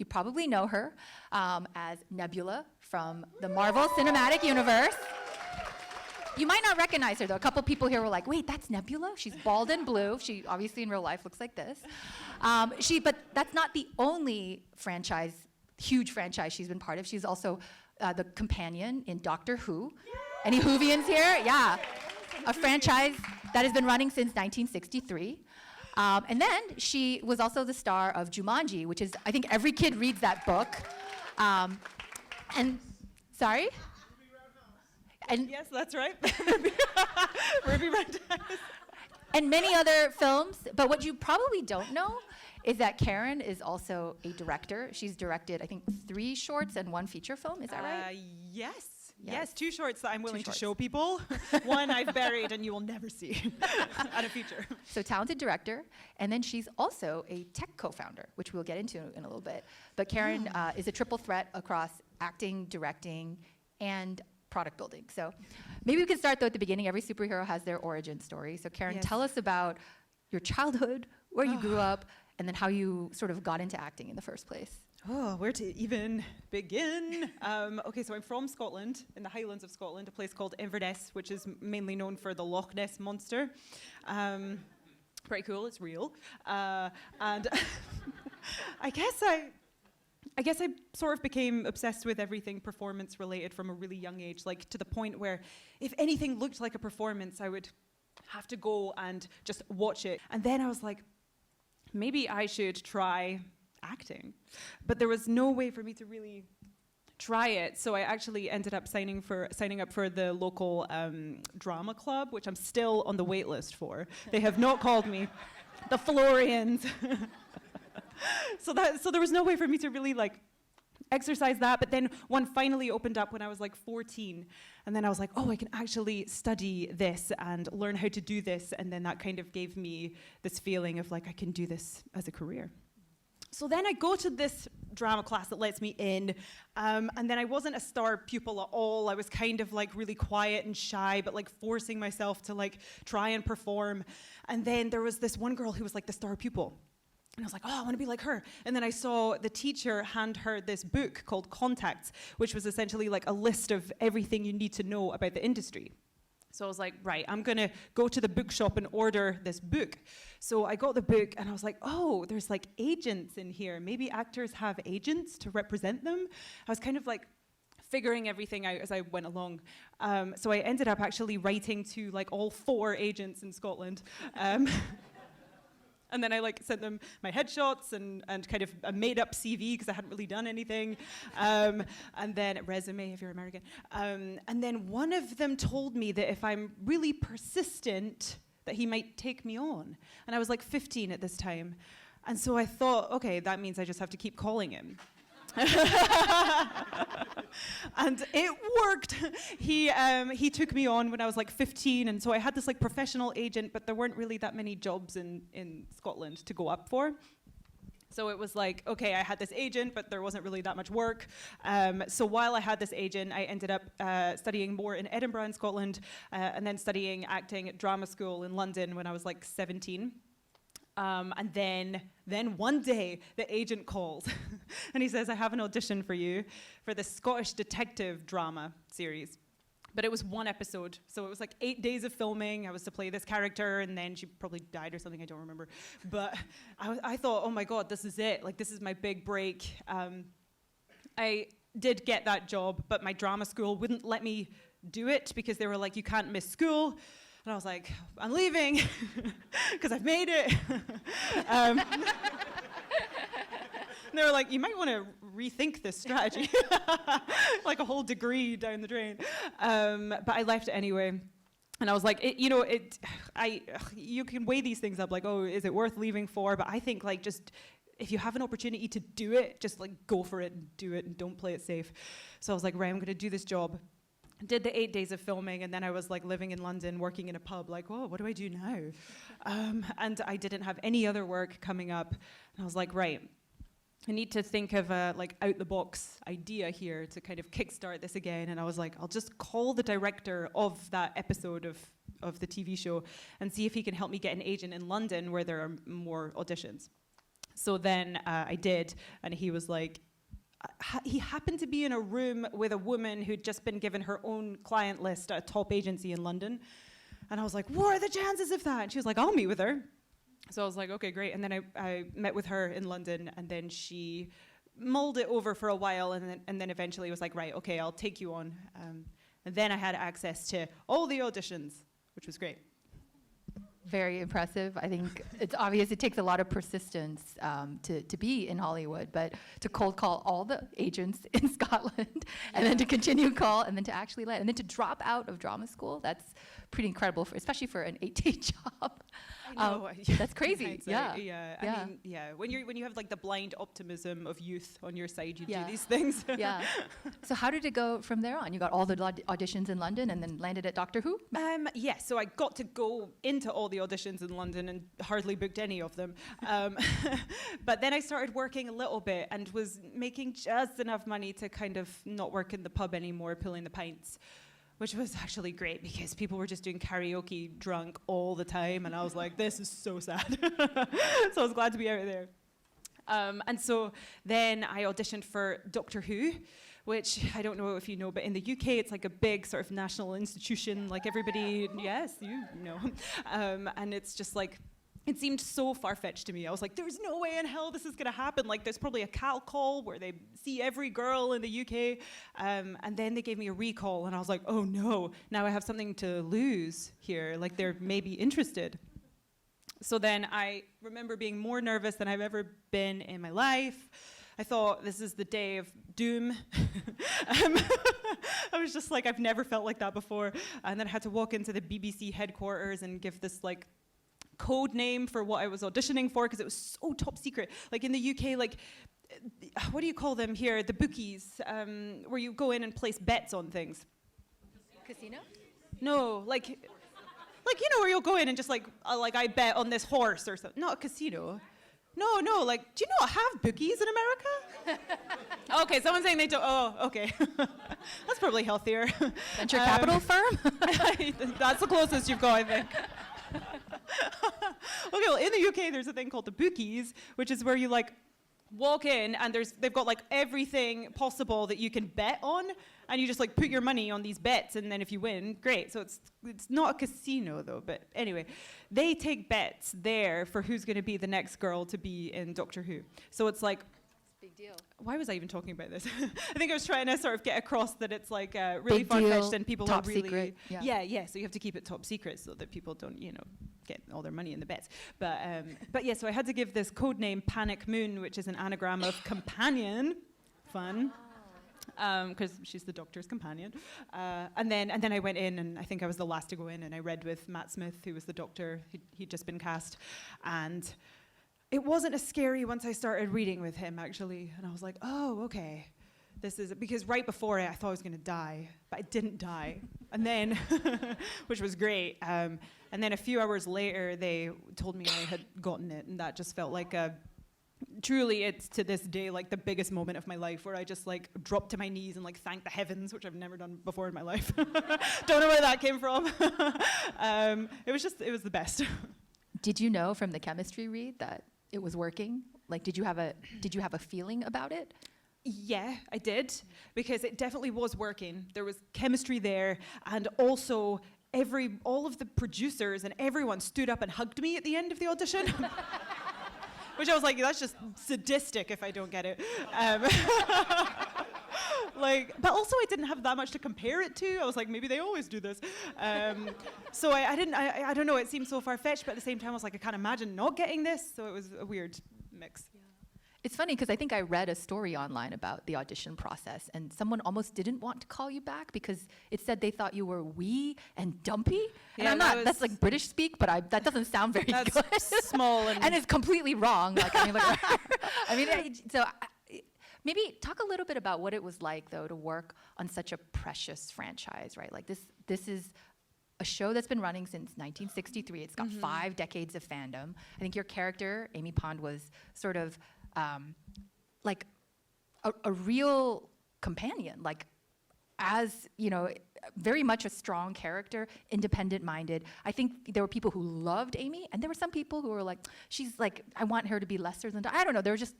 You probably know her as Nebula from the Marvel Cinematic Universe. You might not recognize her, though. A couple people here were like, wait, that's Nebula? She's bald and blue. She obviously in real life looks like this. But that's not the only huge franchise she's been part of. She's also the companion in Doctor Who. Any Whovians here? Yeah. A franchise that has been running since 1963. And then she was also the star of Jumanji, which is, I think every kid reads that book. Sorry? And yes, that's right. Ruby Roundhouse. And many other films. But what you probably don't know is that Karen is also a director. She's directed, I think, 3 shorts and 1 feature film. Is that right? Yes, 2 shorts that I'm willing to show people. 1 I've buried and you will never see at a feature. So talented director. And then she's also a tech co-founder, which we'll get into in a little bit. But Karen is a triple threat across acting, directing, and product building. So maybe we can start, though, at the beginning. Every superhero has their origin story. So Karen, tell us about your childhood, where you grew up, and then how you sort of got into acting in the first place. Oh, where to even begin? Okay, so I'm from Scotland, in the Highlands of Scotland, a place called Inverness, which is mainly known for the Loch Ness Monster. Pretty cool, it's real. And I guess I sort of became obsessed with everything performance related from a really young age, like to the point where if anything looked like a performance, I would have to go and just watch it. And then I was like, maybe I should try acting. But there was no way for me to really try it, so I actually ended up signing up for the local drama club, which I'm still on the wait list for. They have not called me. The Florians. So there was no way for me to really like exercise that, but then one finally opened up when I was like 14, and then I was like, oh, I can actually study this and learn how to do this, and then that kind of gave me this feeling of like I can do this as a career. So then I go to this drama class that lets me in, and then I wasn't a star pupil at all. I was kind of like really quiet and shy, but like forcing myself to like try and perform. And then there was this one girl who was like the star pupil. And I was like, oh, I want to be like her. And then I saw the teacher hand her this book called Contacts, which was essentially like a list of everything you need to know about the industry. So I was like, right, I'm going to go to the bookshop and order this book. So I got the book and I was like, oh, there's like agents in here. Maybe actors have agents to represent them. I was kind of like figuring everything out as I went along. So I ended up actually writing to like all 4 agents in Scotland. And then I like sent them my headshots and kind of a made up CV because I hadn't really done anything. And then a resume if you're American. And then one of them told me that if I'm really persistent, that he might take me on. And I was like 15 at this time. And so I thought, okay, that means I just have to keep calling him. And it worked. He took me on when I was like 15, and so I had this like professional agent, but there weren't really that many jobs in Scotland to go up for. So it was like, okay, I had this agent, but there wasn't really that much work. So while I had this agent, I ended up studying more in Edinburgh in Scotland, and then studying acting at drama school in London when I was like 17. And then one day, the agent calls, and he says, I have an audition for you for the Scottish detective drama series. But it was 1 episode, so it was like 8 days of filming. I was to play this character, and then she probably died or something, I don't remember. But I thought, oh my God, this is it. Like, this is my big break. I did get that job, but my drama school wouldn't let me do it because they were like, you can't miss school. And I was like, I'm leaving because I've made it. And they were like, you might want to rethink this strategy. Like a whole degree down the drain. But I left it anyway. And I was like, you can weigh these things up like, oh, is it worth leaving for? But I think like just if you have an opportunity to do it, just like go for it and do it and don't play it safe. So I was like, right, I'm going to do this job. Did the 8 days of filming, and then I was like living in London, working in a pub, like, whoa, what do I do now? And I didn't have any other work coming up. And I was like, right, I need to think of a like out-the-box idea here to kind of kickstart this again. And I was like, I'll just call the director of that episode of the TV show and see if he can help me get an agent in London where there are more auditions. So then I did, and he was like, he happened to be in a room with a woman who'd just been given her own client list at a top agency in London. And I was like, what are the chances of that? And she was like, I'll meet with her. So I was like, okay, great. And then I met with her in London, and then she mulled it over for a while, and then eventually was like, right, okay, I'll take you on. And then I had access to all the auditions, which was great. Very impressive. I think it's obvious it takes a lot of persistence to be in Hollywood, but to cold call all the agents in Scotland and then to continue call and then to actually land and then to drop out of drama school, that's pretty incredible, especially for an 8-day job. I know. That's crazy. I mean, when you have like the blind optimism of youth on your side, you do these things. Yeah. So how did it go from there on? You got all the auditions in London and then landed at Doctor Who? So I got to go into all the auditions in London and hardly booked any of them. But then I started working a little bit and was making just enough money to kind of not work in the pub anymore, pulling the pints, which was actually great because people were just doing karaoke drunk all the time, and I was like, this is so sad. So I was glad to be out of there. And so then I auditioned for Doctor Who, which I don't know if you know, but in the UK it's like a big sort of national institution, like everybody, yes, you know. And it's just like, it seemed so far-fetched to me. I was like, there's no way in hell this is gonna happen. Like, there's probably a cal call where they see every girl in the UK. And then they gave me a recall, and I was like, oh no, now I have something to lose here. Like, they're maybe interested. So then I remember being more nervous than I've ever been in my life. I thought, this is the day of doom. I was just like, I've never felt like that before. And then I had to walk into the BBC headquarters and give this like code name for what I was auditioning for, because it was so top secret. Like in the UK, like, what do you call them here? The bookies, where you go in and place bets on things. Casino? No, like you know, where you'll go in and just like I bet on this horse or something. Not a casino. No, like, do you not have bookies in America? Okay, someone's saying they don't. Oh, okay. That's probably healthier. Venture capital firm? That's the closest you've got, I think. Okay, well, in the UK, there's a thing called the bookies, which is where you like walk in and they've got like everything possible that you can bet on, and you just like put your money on these bets, and then if you win, great. So it's not a casino though, but anyway, they take bets there for who's going to be the next girl to be in Doctor Who. So it's like, big deal. Why was I even talking about this? I think I was trying to sort of get across that it's like really far-fetched and people top are really secret. Yeah. So you have to keep it top secret so that people don't, get all their money in the bets. But yeah, so I had to give this code name Panic Moon, which is an anagram of companion. Fun. Because she's the Doctor's companion. And then I went in, and I think I was the last to go in, and I read with Matt Smith, who was the Doctor. He'd just been cast. And it wasn't as scary once I started reading with him, actually. And I was like, oh, okay. This is it. Because right before it, I thought I was going to die, but I didn't die. And then, which was great. And then a few hours later, they told me I had gotten it, and that just felt like truly, it's to this day like the biggest moment of my life, where I just like dropped to my knees and like thanked the heavens, which I've never done before in my life. Don't know where that came from. It was the best. Did you know from the chemistry read that it was working? Like, did you have a feeling about it? Yeah, I did, because it definitely was working. There was chemistry there, and also all of the producers and everyone stood up and hugged me at the end of the audition. Which I was like, that's just sadistic if I don't get it. But also I didn't have that much to compare it to. I was like, maybe they always do this. So I don't know, it seemed so far-fetched, but at the same time I was like, I can't imagine not getting this. So it was a weird mix. Yeah. It's funny because I think I read a story online about the audition process, and someone almost didn't want to call you back because it said they thought you were wee and dumpy. Yeah, and that's like British speak, but that doesn't sound very good. Small and it's completely wrong. Maybe talk a little bit about what it was like, though, to work on such a precious franchise, right? Like this is a show that's been running since 1963. It's got 5 decades of fandom. I think your character, Amy Pond, was sort of like a real companion. Like, as, very much a strong character, independent-minded. I think there were people who loved Amy, and there were some people who were like, she's like, I want her to be lesser than, I don't know, there were just,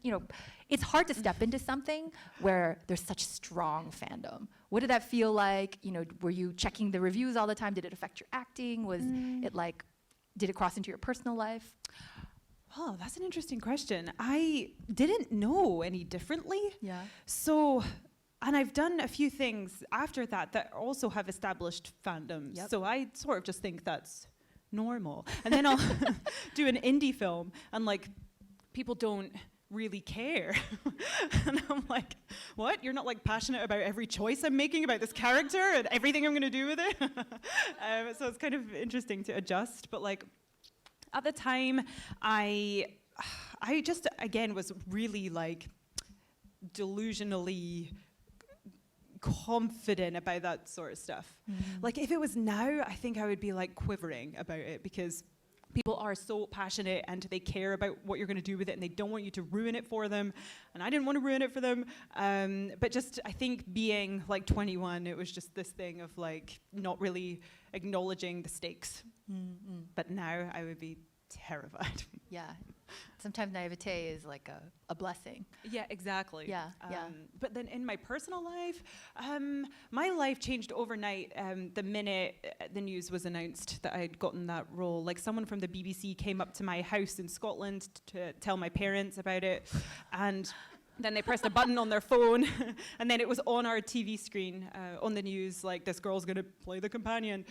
it's hard to step into something where there's such strong fandom. What did that feel like? Were you checking the reviews all the time? Did it affect your acting? Was it like, did it cross into your personal life? Oh, that's an interesting question. I didn't know any differently. Yeah. So, and I've done a few things after that also have established fandoms. Yep. So I sort of just think that's normal. And then I'll do an indie film and like people don't really care. And I'm like, what? You're not like passionate about every choice I'm making about this character and everything I'm going to do with it? So it's kind of interesting to adjust. But like at the time, I just, again, was really like delusionally confident about that sort of stuff. Like if it was now, I think I would be like quivering about it because people are so passionate and they care about what you're going to do with it and they don't want you to ruin it for them. And I didn't want to ruin it for them. But just, I think being like 21, it was just this thing of like not really acknowledging the stakes. But now I would be terrified. Yeah. Sometimes naivete is like a blessing. Yeah, exactly. Yeah, yeah. But then in my personal life, my life changed overnight the minute the news was announced that I'd gotten that role. Like someone from the BBC came up to my house in Scotland to tell my parents about it. And then they pressed a button on their phone and then it was on our TV screen on the news, like this girl's gonna play the companion.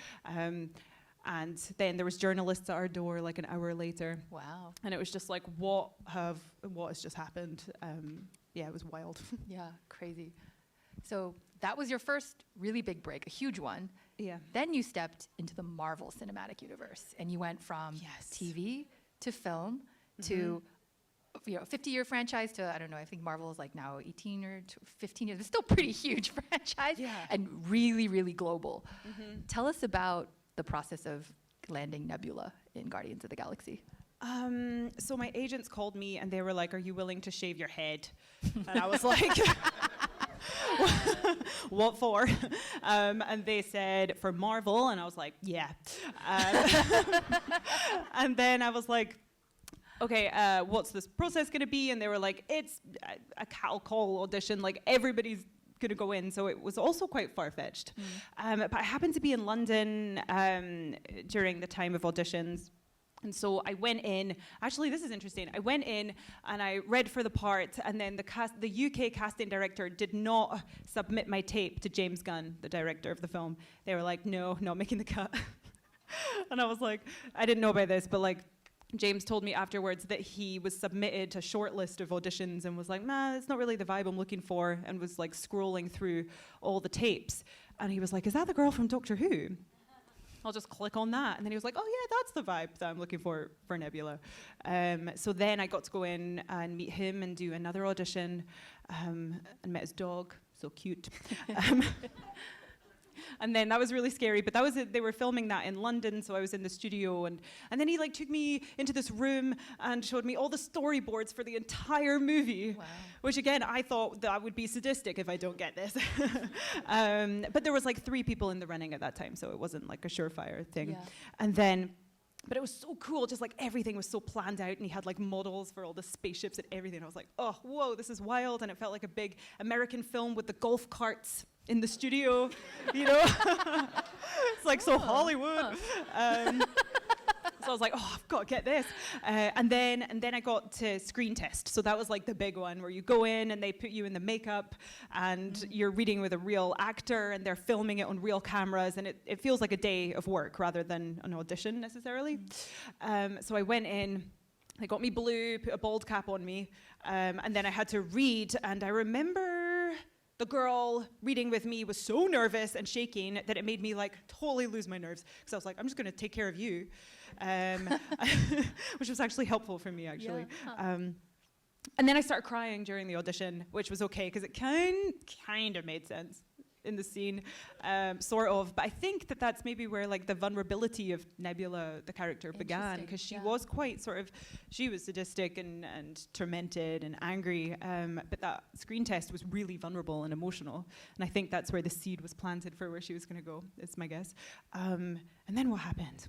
And then there was journalists at our door like an hour later. Wow. And it was just like, what has just happened? Yeah, it was wild. Yeah, crazy. So that was your first really big break, a huge one. Yeah. Then you stepped into the Marvel Cinematic Universe and you went from TV to film to 50-year franchise to, I don't know, I think Marvel is like now 18 or 15 years. It's still a pretty huge franchise and really, really global. Tell us about the process of landing Nebula in Guardians of the Galaxy. So my agents called me and they were like, are you willing to shave your head? And I was like, what for? And they said, for Marvel. And I was like, yeah. And then I was like, okay, what's this process going to be? And they were like, it's a cattle call audition. Like everybody's going to go in, so it was also quite far-fetched. But I happened to be in London during the time of auditions, and so I went in. Actually, this is interesting. I went in and I read for the part, and then the UK casting director did not submit my tape to James Gunn, the director of the film. They were like, no, not making the cut. And I was like, I didn't know about this, but like, James told me afterwards that he was submitted a short list of auditions and was like, nah, it's not really the vibe I'm looking for, and was like scrolling through all the tapes. And he was like, is that the girl from Doctor Who? I'll just click on that. And then he was like, oh yeah, that's the vibe that I'm looking for Nebula. So then I got to go in and meet him and do another audition and met his dog, so cute. And then that was really scary, but that was it. They were filming that in London, so I was in the studio, and then he like took me into this room and showed me all the storyboards for the entire movie. Wow. Which again, I thought that I would be sadistic if I don't get this. But there was like 3 people in the running at that time, so it wasn't like a surefire thing. Yeah. But it was so cool, just like everything was so planned out, and he had like models for all the spaceships and everything. I was like, oh, whoa, this is wild, and it felt like a big American film with the golf carts in the studio, you know? It's like so Hollywood. So I was like, oh, I've got to get this. And then I got to screen test. So that was like the big one where you go in and they put you in the makeup and you're reading with a real actor and they're filming it on real cameras, and it feels like a day of work rather than an audition necessarily. So I went in, they got me blue, put a bald cap on me, and then I had to read, and I remember the girl reading with me was so nervous and shaking that it made me like totally lose my nerves, because I was like, I'm just going to take care of you, which was actually helpful for me, actually. Yeah. And then I started crying during the audition, which was okay, because it kind of made sense. in the scene, sort of. But I think that that's maybe where like the vulnerability of Nebula, the character, began, because she was quite sort of, she was sadistic and tormented and angry, but that screen test was really vulnerable and emotional. And I think that's where the seed was planted for where she was going to go, is my guess. And then what happened?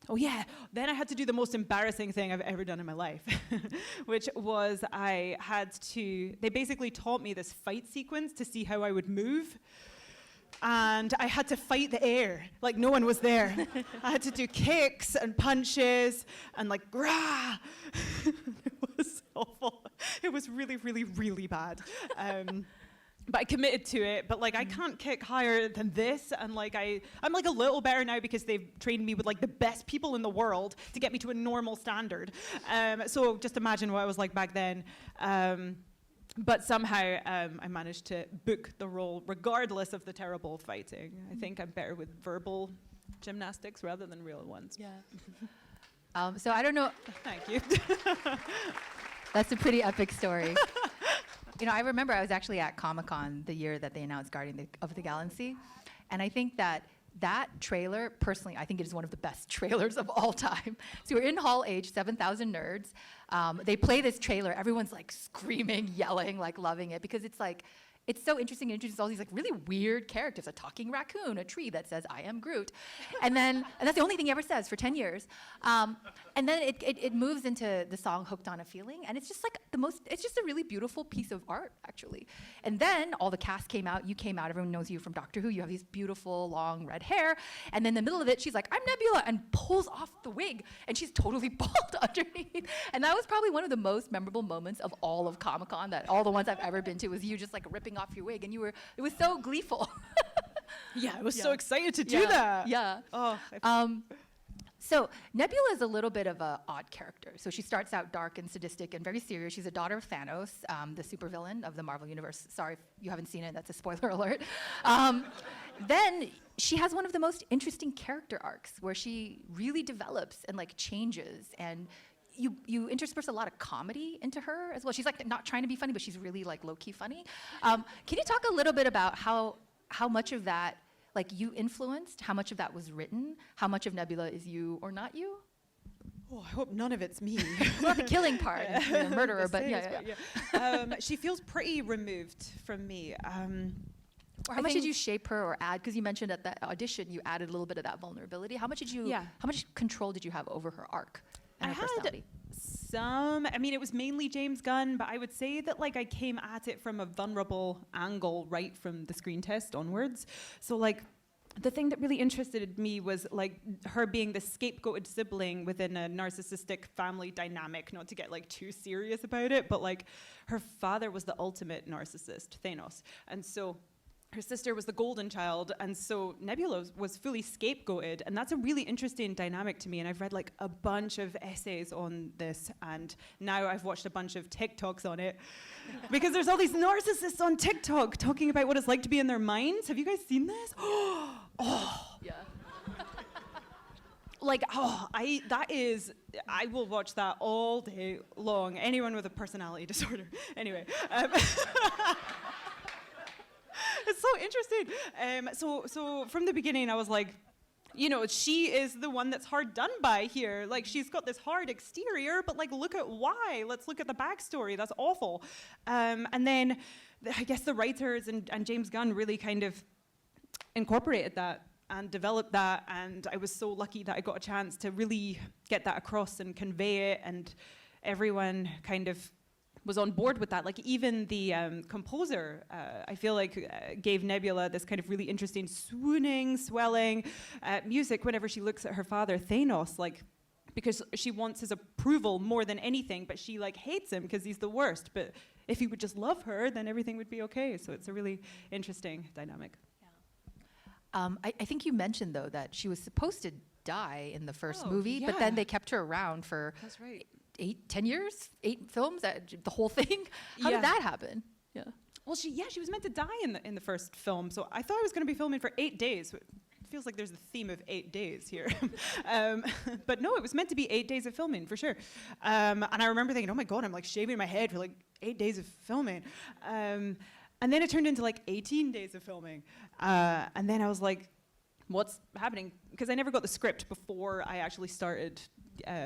Oh yeah, then I had to do the most embarrassing thing I've ever done in my life, which was they basically taught me this fight sequence to see how I would move. And I had to fight the air, like no one was there. I had to do kicks and punches and like, rah! It was awful. It was really, really, really bad. But I committed to it, but like I can't kick higher than this, and like I'm like a little better now because they've trained me with like the best people in the world to get me to a normal standard. So just imagine what I was like back then. But somehow I managed to book the role regardless of the terrible fighting. I think I'm better with verbal gymnastics rather than real ones. Yeah. So I don't know. Thank you. That's a pretty epic story. You know, I remember I was actually at Comic-Con the year that they announced Guardian of the Galaxy, and I think that trailer, personally, I think it is one of the best trailers of all time. So we're in Hall H, 7,000 nerds. They play this trailer, everyone's like screaming, yelling, like loving it, because it's like, it's so interesting. It introduces all these like really weird characters, a talking raccoon, a tree that says, "I am Groot." And that's the only thing he ever says for 10 years. And then it moves into the song Hooked on a Feeling. And it's just like it's just a really beautiful piece of art, actually. And then all the cast came out, you came out, everyone knows you from Doctor Who. You have these beautiful long red hair. And then in the middle of it, she's like, "I'm Nebula," and pulls off the wig. And she's totally bald underneath. And that was probably one of the most memorable moments of all of Comic-Con, that all the ones I've ever been to, was you just like ripping off your wig, and it was so gleeful. Yeah, I was so excited to do that. Yeah. Oh. So Nebula is a little bit of an odd character. So she starts out dark and sadistic and very serious. She's a daughter of Thanos, the supervillain of the Marvel Universe. Sorry if you haven't seen it, that's a spoiler alert. Then she has one of the most interesting character arcs where she really develops and like changes, and you intersperse a lot of comedy into her as well. She's like not trying to be funny, but she's really like low-key funny. Can you talk a little bit about how much of that like you influenced, how much of that was written, how much of Nebula is you or not you? Oh, I hope none of it's me. Well, the killing part, is the murderer, but yeah. She feels pretty removed from me. Or how much did you shape her or add? Because you mentioned at that audition you added a little bit of that vulnerability. How much control did you have over her arc and her personality? I mean, it was mainly James Gunn, but I would say that like I came at it from a vulnerable angle right from the screen test onwards. So like the thing that really interested me was like her being the scapegoated sibling within a narcissistic family dynamic, not to get like too serious about it, but like her father was the ultimate narcissist, Thanos. And so her sister was the golden child, and so Nebula was fully scapegoated, and that's a really interesting dynamic to me, and I've read like a bunch of essays on this, and now I've watched a bunch of TikToks on it, because there's all these narcissists on TikTok talking about what it's like to be in their minds. Have you guys seen this? Yeah. Like, I will watch that all day long. Anyone with a personality disorder. Anyway. It's so interesting. So from the beginning, I was like, you know, she is the one that's hard done by here. Like, she's got this hard exterior, but like, look at why. Let's look at the backstory. That's awful. And then I guess the writers and James Gunn really kind of incorporated that and developed that. And I was so lucky that I got a chance to really get that across and convey it. And everyone kind of was on board with that. Like even the composer, I feel like gave Nebula this kind of really interesting swooning, swelling music whenever she looks at her father, Thanos, like, because she wants his approval more than anything, but she like hates him because he's the worst. But if he would just love her, then everything would be okay. So it's a really interesting dynamic. Yeah. I think you mentioned though that she was supposed to die in the first movie, but then they kept her around for 10 years, 8 films, the whole thing. How did that happen? Yeah. Well, she was meant to die in the first film, so I thought I was going to be filming for 8 days. It feels like there's a theme of 8 days here. But no, it was meant to be 8 days of filming, for sure. And I remember thinking, oh my God, I'm like shaving my head for like 8 days of filming. And then it turned into like 18 days of filming. And then I was like, what's happening? Because I never got the script before I actually started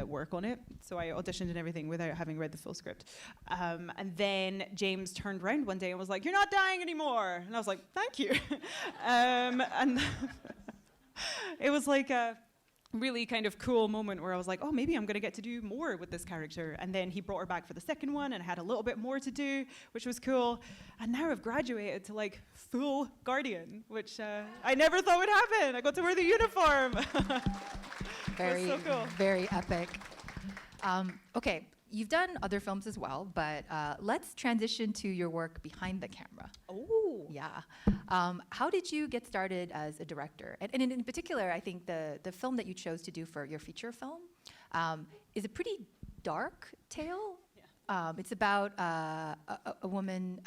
work on it. So I auditioned and everything without having read the full script. And then James turned around one day and was like, you're not dying anymore. And I was like, thank you. And it was like a really kind of cool moment where I was like, oh, maybe I'm going to get to do more with this character. And then he brought her back for the second one and had a little bit more to do, which was cool. And now I've graduated to like full Guardian, which I never thought would happen. I got to wear the uniform. Very, so cool. very epic. Okay, you've done other films as well, but let's transition to your work behind the camera. Oh. Yeah. How did you get started as a director? And in particular, I think the film that you chose to do for your feature film is a pretty dark tale. Yeah. It's about a woman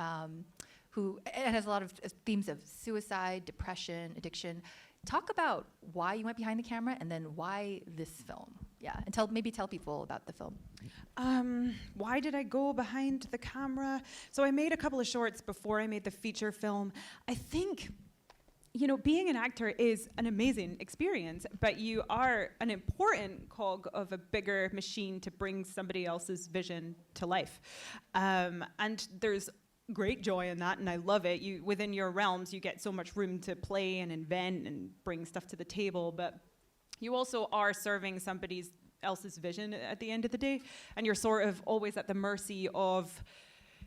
who it has a lot of themes of suicide, depression, addiction. Talk about why you went behind the camera and then why this film. Yeah, and maybe tell people about the film. Why did I go behind the camera? So I made a couple of shorts before I made the feature film. I think, you know, being an actor is an amazing experience, but you are an important cog of a bigger machine to bring somebody else's vision to life. And there's great joy in that, and I love it. You, within your realms, you get so much room to play and invent and bring stuff to the table, but you also are serving somebody else's vision at the end of the day, and you're sort of always at the mercy of,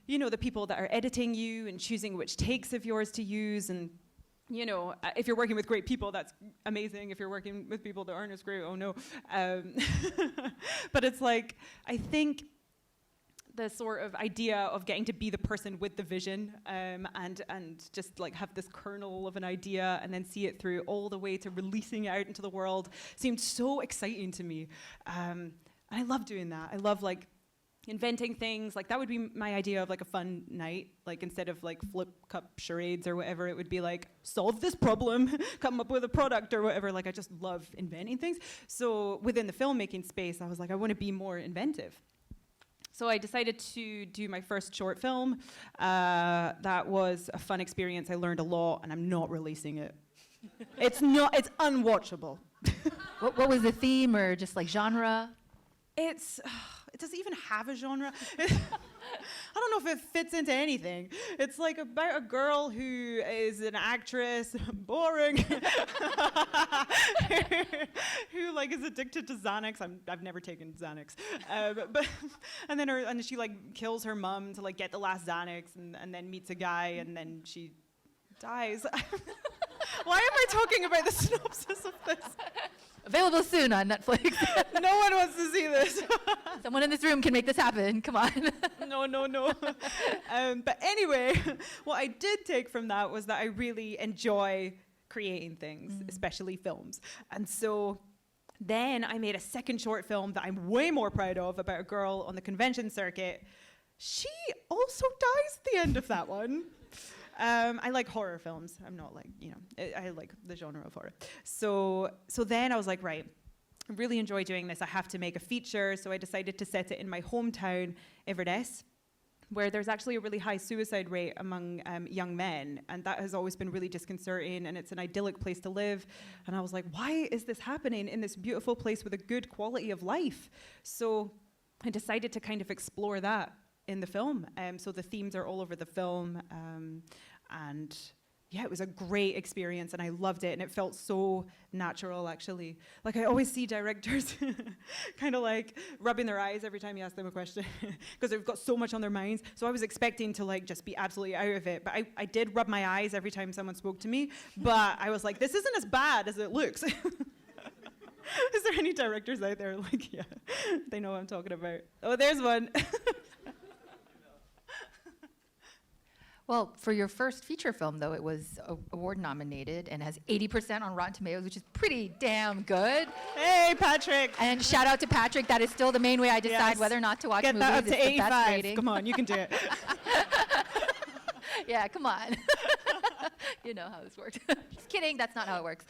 you know, the people that are editing you and choosing which takes of yours to use. And you know, if you're working with great people, that's amazing. If you're working with people that aren't as great, oh no. But it's like, I think the sort of idea of getting to be the person with the vision and just like have this kernel of an idea and then see it through all the way to releasing it out into the world seemed so exciting to me. And I love doing that. I love like inventing things. Like that would be my idea of like a fun night. Like instead of like flip cup charades or whatever, it would be like solve this problem, come up with a product or whatever. Like I just love inventing things. So within the filmmaking space, I was like, I want to be more inventive. So I decided to do my first short film. That was a fun experience. I learned a lot, and I'm not releasing it. It's unwatchable. What was the theme or just like genre? It doesn't even have a genre. I don't know if it fits into anything. It's like about a girl who is an actress, boring, who like is addicted to Xanax. I've never taken Xanax, and then she like kills her mom to like get the last Xanax, and then meets a guy, and then she dies. Why am I talking about the synopsis of this? Available soon on Netflix. No one wants to see this. Someone in this room can make this happen. Come on. No. But anyway, what I did take from that was that I really enjoy creating things, especially films. And so then I made a second short film that I'm way more proud of about a girl on the convention circuit. She also dies at the end of that one. I like horror films. I'm not like, you know, I like the genre of horror. So then I was like, right, I really enjoy doing this. I have to make a feature. So I decided to set it in my hometown, Inverness, where there's actually a really high suicide rate among young men. And that has always been really disconcerting. And it's an idyllic place to live. And I was like, why is this happening in this beautiful place with a good quality of life? So I decided to kind of explore that in the film. So the themes are all over the film. And yeah, it was a great experience and I loved it and it felt so natural actually. Like I always see directors kind of like rubbing their eyes every time you ask them a question because they've got so much on their minds. So I was expecting to like just be absolutely out of it. But I did rub my eyes every time someone spoke to me. But I was like, this isn't as bad as it looks. Is there any directors out there like, yeah, they know what I'm talking about. Oh, there's one. Well, for your first feature film, though, it was award nominated and has 80% on Rotten Tomatoes, which is pretty damn good. Hey, Patrick. And shout out to Patrick. That is still the main way I decide Yes. whether or not to watch Get movies. that up to It's the best 85. rating. Come on, you can do it. Yeah, come on. You know how this works. Just kidding. That's not how it works.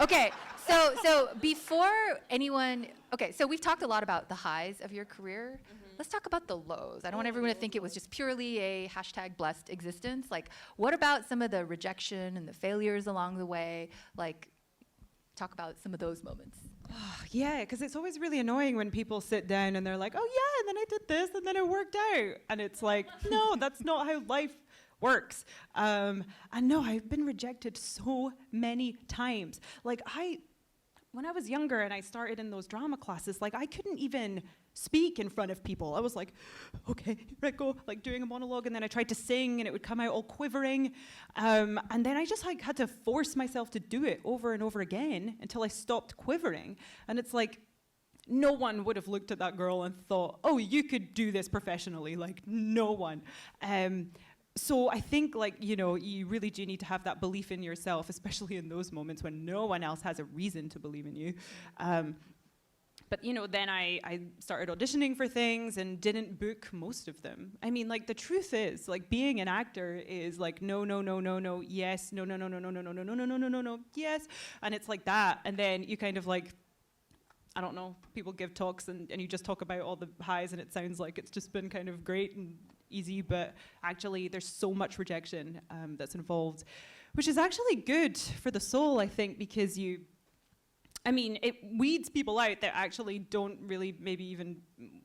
Okay, so before anyone, okay, so we've talked a lot about the highs of your career, let's talk about the lows. I don't want everyone to think it was just purely a hashtag blessed existence. Like, what about some of the rejection and the failures along the way? Like, talk about some of those moments. Yeah, because it's always really annoying when people sit down and they're like, oh yeah, and then I did this and then it worked out. And it's like, no, that's not how life works. And no, I've been rejected so many times. Like when I was younger and I started in those drama classes, like I couldn't even speak in front of people. I was like, okay, right, go, like doing a monologue, and then I tried to sing and it would come out all quivering. And then I just like had to force myself to do it over and over again until I stopped quivering. And it's like, no one would have looked at that girl and thought, oh, you could do this professionally. Like, no one. So I think, like, you know, you really do need to have that belief in yourself, especially in those moments when no one else has a reason to believe in you. But, you know, then I started auditioning for things and didn't book most of them. I mean, like, the truth is, like, being an actor is like, no, no, no, no, no, yes, no, no, no, no, no, no, no, no, no, no, no, no, no, no, yes. And it's like that. And then you kind of like, I don't know, people give talks and you just talk about all the highs and it sounds like it's just been kind of great and easy, but actually there's so much rejection that's involved, which is actually good for the soul, I think, because it weeds people out that actually don't really maybe even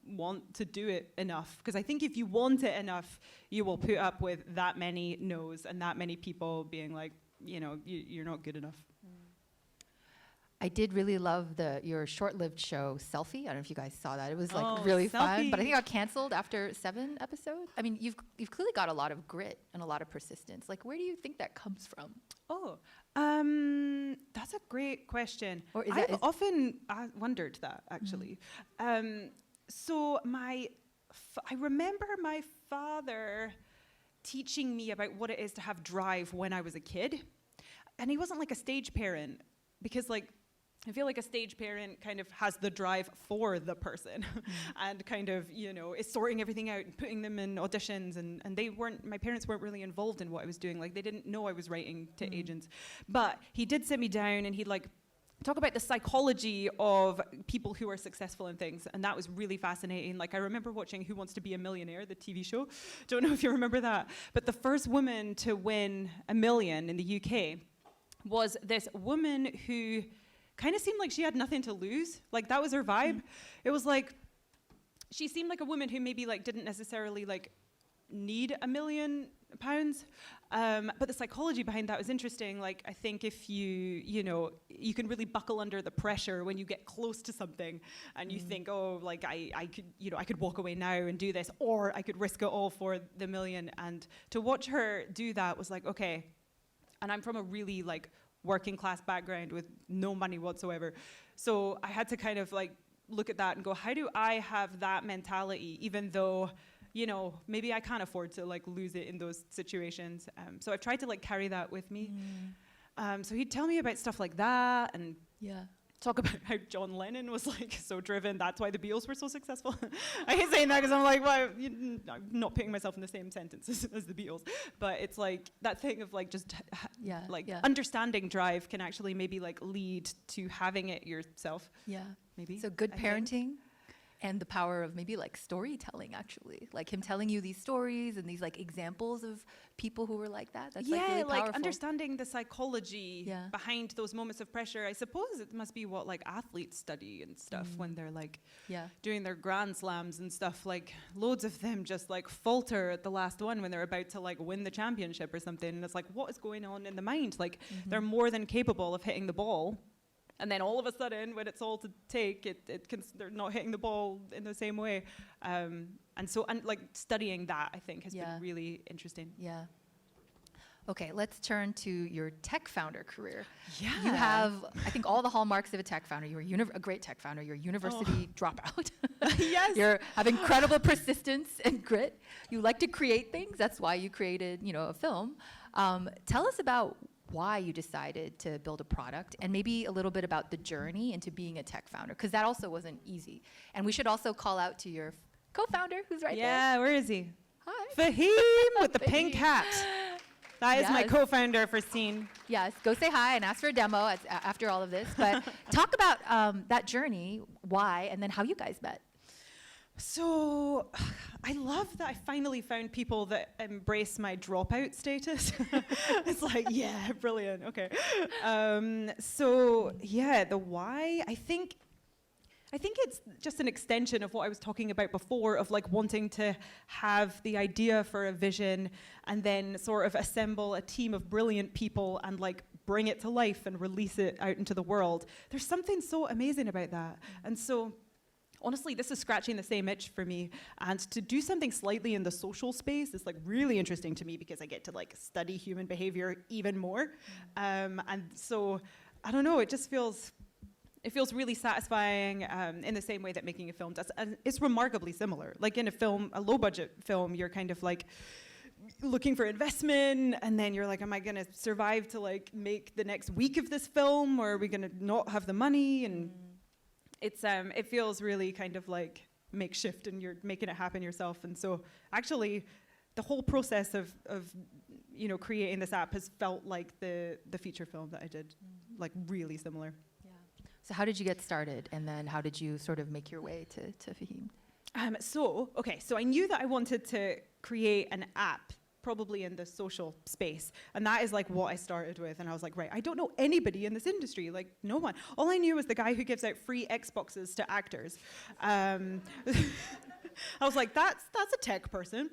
want to do it enough. Because I think if you want it enough, you will put up with that many no's and that many people being like, you know, you're not good enough. I did really love your short-lived show, Selfie. I don't know if you guys saw that. It was like really fun, but I think it got canceled after 7 episodes. I mean, you've clearly got a lot of grit and a lot of persistence. Like, where do you think that comes from? Oh, that's a great question. Or I've often wondered that, actually. So I remember my father teaching me about what it is to have drive when I was a kid. And he wasn't like a stage parent, because like, I feel like a stage parent kind of has the drive for the person and kind of, you know, is sorting everything out and putting them in auditions. And my parents weren't really involved in what I was doing. Like, they didn't know I was writing to agents. But he did sit me down and he'd like talk about the psychology of people who are successful in things. And that was really fascinating. Like, I remember watching Who Wants to Be a Millionaire, the TV show. Don't know if you remember that. But the first woman to win $1 million in the UK was this woman who kind of seemed like she had nothing to lose. Like, that was her vibe. It was like, she seemed like a woman who maybe like didn't necessarily like need £1 million. But the psychology behind that was interesting. Like, I think if you can really buckle under the pressure when you get close to something and you think, oh, like I could walk away now and do this, or I could risk it all for the $1 million. And to watch her do that was like, okay. And I'm from a really like working class background with no money whatsoever. So I had to kind of like look at that and go, how do I have that mentality, even though, you know, maybe I can't afford to like lose it in those situations. So I've tried to like carry that with me. So he'd tell me about stuff like that and talk about how John Lennon was like so driven. That's why the Beatles were so successful. I hate saying that because I'm like, well, I'm not putting myself in the same sentence as the Beatles. But it's like that thing of like just understanding drive can actually maybe like lead to having it yourself. Yeah, maybe. So good parenting. And the power of maybe like storytelling, actually, like him telling you these stories and these like examples of people who were like that. That's like really powerful. Like understanding the psychology behind those moments of pressure. I suppose it must be what like athletes study and stuff when they're like doing their grand slams and stuff. Like loads of them just like falter at the last one when they're about to like win the championship or something. And it's like, what is going on in the mind? Like they're more than capable of hitting the ball. And then all of a sudden, when it's all to take, they're not hitting the ball in the same way. And like studying that, I think, has been really interesting. Yeah. Okay, let's turn to your tech founder career. Yeah. You have, I think, all the hallmarks of a tech founder. You're a great tech founder. You're a university dropout. Yes. You have incredible persistence and grit. You like to create things. That's why you created, a film. Tell us about why you decided to build a product, and maybe a little bit about the journey into being a tech founder, because that also wasn't easy. And we should also call out to your co-founder, who's right there. Yeah, where is he? Hi. Faheem with the pink hat. That is my co-founder for Scene. Yes, go say hi and ask for a demo after all of this. But talk about that journey, why, and then how you guys met. So I love that I finally found people that embrace my dropout status. It's like, yeah, brilliant. Okay. So yeah, the why, I think it's just an extension of what I was talking about before, of like wanting to have the idea for a vision and then sort of assemble a team of brilliant people and like bring it to life and release it out into the world. There's something so amazing about that. And so honestly, this is scratching the same itch for me. And to do something slightly in the social space is like really interesting to me because I get to like study human behavior even more. And so, I don't know, it feels really satisfying in the same way that making a film does. And it's remarkably similar. Like in a low budget film, you're kind of like looking for investment, and then you're like, am I gonna survive to like make the next week of this film, or are we gonna not have the money? And it feels really kind of like makeshift, and you're making it happen yourself. And so actually the whole process of creating this app has felt like the feature film that I did, like really similar. Yeah. So how did you get started, and then how did you sort of make your way to Faheem? So I knew that I wanted to create an app, probably in the social space. And that is like what I started with. And I was like, right, I don't know anybody in this industry, like no one. All I knew was the guy who gives out free Xboxes to actors. I was like, that's a tech person.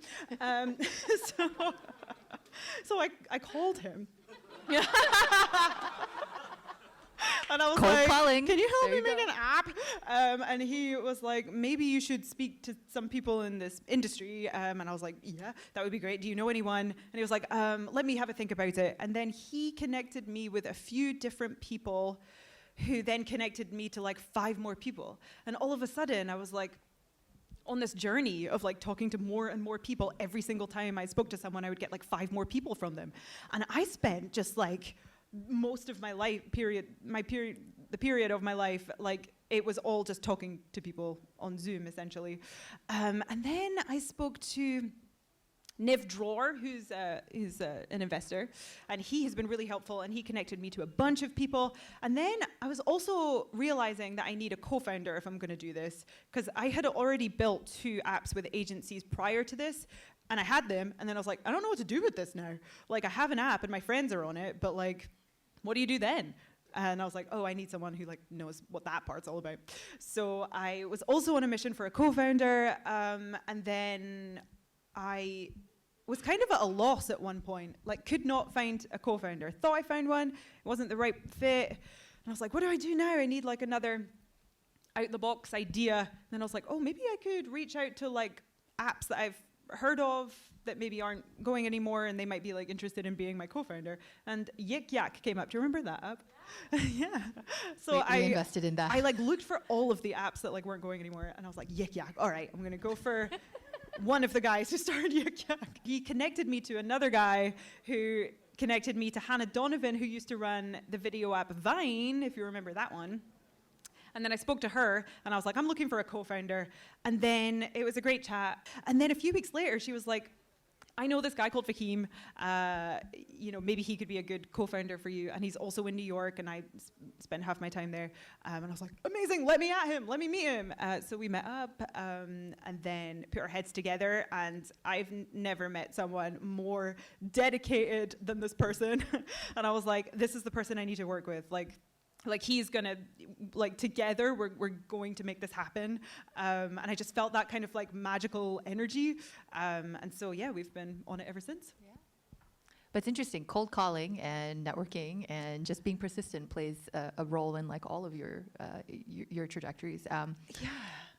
So I called him. And I was Cold like, calling. can you help There me you make an app? And he was like, maybe you should speak to some people in this industry. And I was like, yeah, that would be great. Do you know anyone? And he was like, let me have a think about it. And then he connected me with a few different people who then connected me to like 5 more people. And all of a sudden I was like on this journey of like talking to more and more people. Every single time I spoke to someone, I would get like 5 more people from them. And I spent just like most of my life, the period of my life, like it was all just talking to people on Zoom essentially. And then I spoke to Niv Dror, who's an investor, and he has been really helpful, and he connected me to a bunch of people. And then I was also realizing that I need a co-founder if I'm going to do this, because I had already built 2 apps with agencies prior to this, and I had them, and then I was like, I don't know what to do with this now. Like, I have an app, and my friends are on it, but like, what do you do then? And I was like, oh, I need someone who like knows what that part's all about. So I was also on a mission for a co-founder, and then I was kind of at a loss at one point, like could not find a co-founder. Thought I found one, it wasn't the right fit. And I was like, what do I do now? I need like another out-the-box idea. And then I was like, oh, maybe I could reach out to like apps that I've heard of that maybe aren't going anymore, and they might be like interested in being my co-founder. And Yik Yak came up. Do you remember that app? Yeah. So we invested in that. I like looked for all of the apps that like weren't going anymore, and I was like, Yik Yak. All right, I'm gonna go for one of the guys who started Yik Yak. He connected me to another guy who connected me to Hannah Donovan, who used to run the video app Vine, if you remember that one. And then I spoke to her, and I was like, I'm looking for a co-founder. And then it was a great chat. And then a few weeks later, she was like, I know this guy called Faheem. Maybe he could be a good co-founder for you. And he's also in New York, and I spent half my time there. And I was like, amazing, let me meet him. So we met up, and then put our heads together. And I've never met someone more dedicated than this person. And I was like, this is the person I need to work with. Like he's gonna, like together, we're going to make this happen. And I just felt that kind of like magical energy. And so, yeah, we've been on it ever since. Yeah. But it's interesting, cold calling and networking and just being persistent plays a role in like all of your trajectories. Yeah.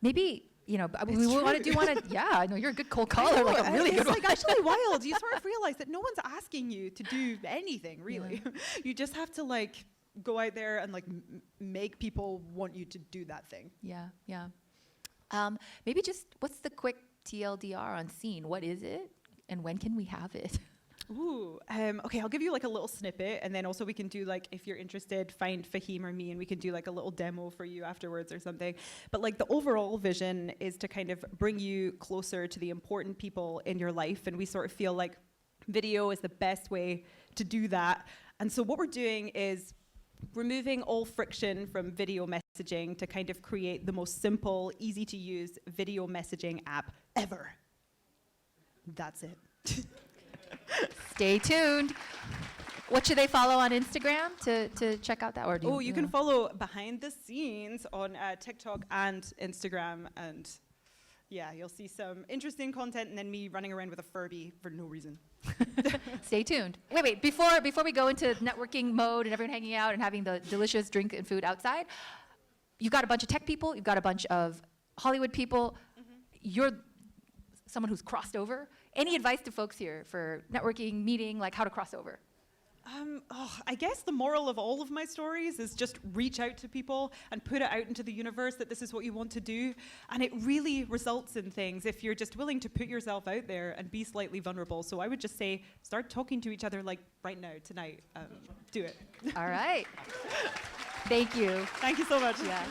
Maybe, do want to, yeah, I know you're a good cold caller, like a really good one. It's like actually wild. You sort of realize that no one's asking you to do anything, really. Yeah. You just have to like, go out there and like make people want you to do that thing. Yeah. Maybe just what's the quick TLDR on Scene? What is it, and when can we have it? Ooh, okay, I'll give you like a little snippet, and then also we can do like, if you're interested, find Faheem or me, and we can do like a little demo for you afterwards or something. But like the overall vision is to kind of bring you closer to the important people in your life, and we sort of feel like video is the best way to do that. And so what we're doing is removing all friction from video messaging to kind of create the most simple, easy to use video messaging app ever. That's it. Stay tuned. What should they follow on Instagram to check out that? Or do you can follow behind the scenes on TikTok and Instagram, and yeah, you'll see some interesting content and then me running around with a Furby for no reason. Stay tuned. Wait, before we go into networking mode and everyone hanging out and having the delicious drink and food outside, you've got a bunch of tech people, you've got a bunch of Hollywood people. You're someone who's crossed over. Any advice to folks here for networking, meeting, like how to cross over? I guess the moral of all of my stories is just reach out to people and put it out into the universe that this is what you want to do. And it really results in things if you're just willing to put yourself out there and be slightly vulnerable. So I would just say, start talking to each other like right now, tonight. Do it. All right. Thank you. Thank you so much. Yeah.